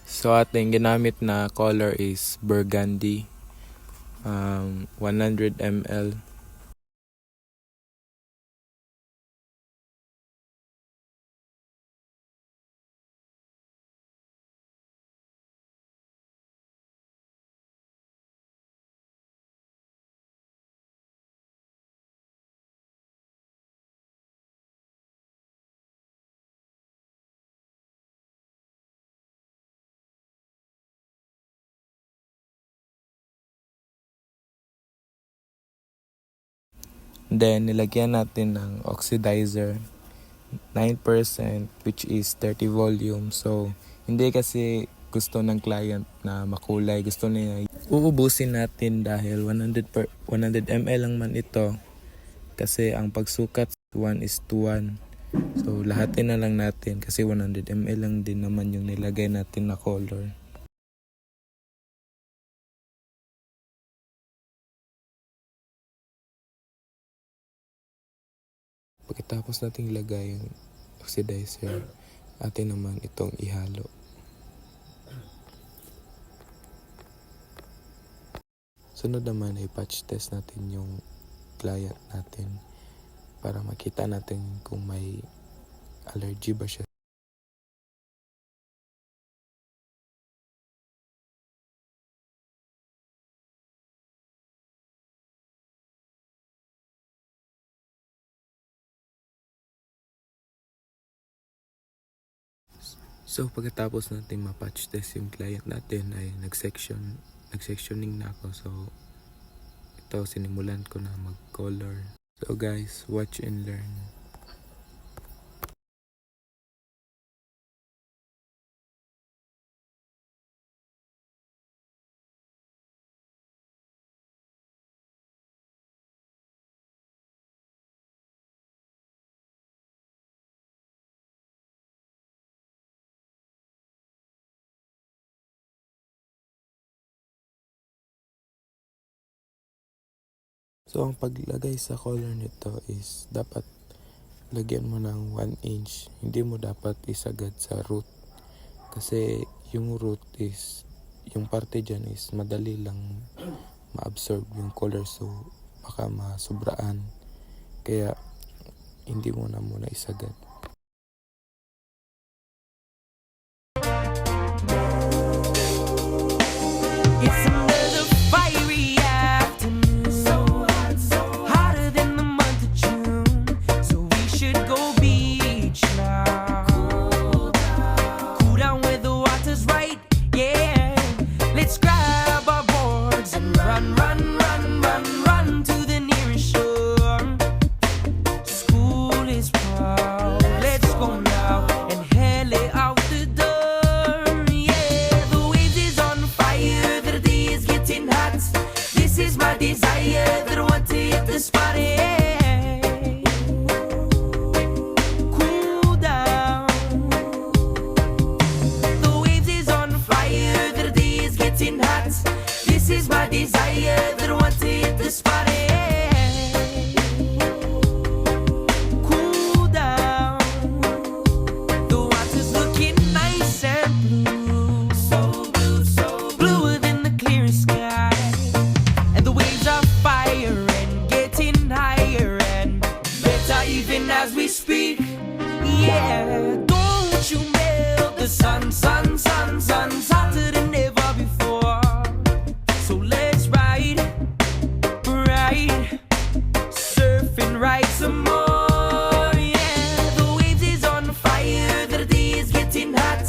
So ating ginamit na color is burgundy, 100 ml. Then nilagyan natin ng oxidizer 9% which is 30 volume. So hindi kasi gusto ng client na makulay, gusto niya uubusin natin dahil 100 ml lang man ito, kasi ang pagsukat 1:1. So lahatin na lang natin kasi 100 ml lang din naman yung nilagay natin na color. Pagkatapos nating ilagay yung oxidizer, atin naman itong ihalo. Sunod naman ay patch test natin yung client natin para makita natin kung may allergy ba siya. So pagkatapos natin ma-patch test yung client natin ay nag-sectioning na ako. So ito, sinimulan ko na mag-color. So guys, watch and learn. So ang paglagay sa color nito is dapat lagyan mo ng 1 inch. Hindi mo dapat isagad sa root. Kasi yung root is, yung parte dyan is madali lang ma-absorb yung color. So baka masubraan. Kaya hindi mo na muna isagad. It's another fiery afternoon, hotter than the month of June. So we should go beach now. Cool down where the water's right, yeah. Let's grab our boards and run, run, run, run, run to the nearest shore. School is proud, let's go now and hell it out the door. Yeah, the waves is on fire, the day is getting hot. This is my desire, that I want to hit the spot. Yeah. Cool down. The waves is on fire, the day is getting hot. This is my desire, that I want to hit the spot. Yeah. Cool down. The water's looking nice and blue, so blue, so bluer than the clearest sky. And the waves are fire and getting higher and better even as we speak. Yeah, don't you melt the sun, sun, sun, sun's hotter than ever before. So let's ride, ride, surf and ride some more. Yeah, the waves is on fire, the day is getting hot.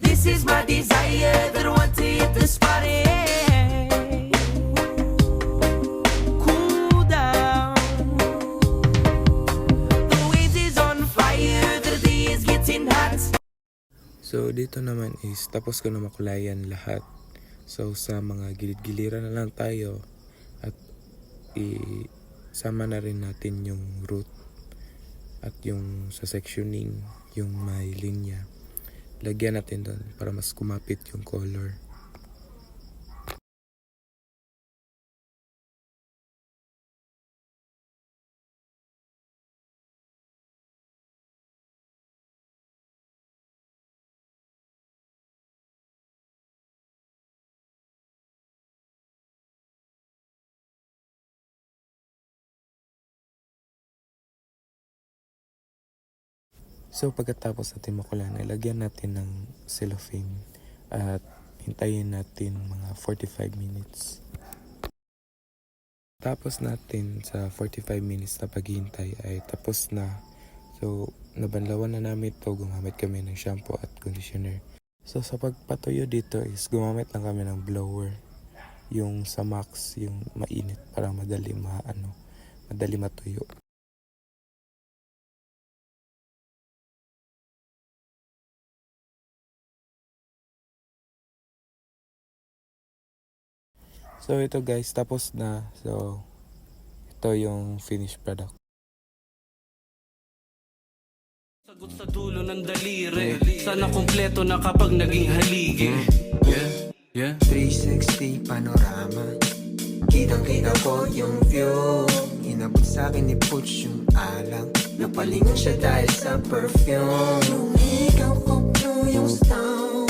This is my desire, that I want to hit the spot. Yeah. Cool down. The waves is on fire, the day is getting hot. So dito naman is tapos ko na makulayan lahat. So sa mga gilid-giliran na lang tayo at isama na rin natin yung root at yung sa sectioning, yung may linya. Lagyan natin doon para mas kumapit yung color. So pagkatapos natin makulan, ilagyan natin ng cellophane at hintayin natin mga 45 minutes. Tapos natin sa 45 minutes na paghihintay ay tapos na. So nabanlawan na namin ito, gumamit kami ng shampoo at conditioner. So sa pagpatuyo dito is gumamit lang kami ng blower. Yung sa max, yung mainit para madali matuyo. So ito guys, tapos na. So ito yung finished product. Sagot sa dulo ng daliri. Sana kumpleto na kapag naging haligi. 360 panorama, kitang-kita ko yung view. Inabot sa akin ni Butch yung alang, napalingon siya dahil sa perfume. Yung ikaw ko blue yung stone,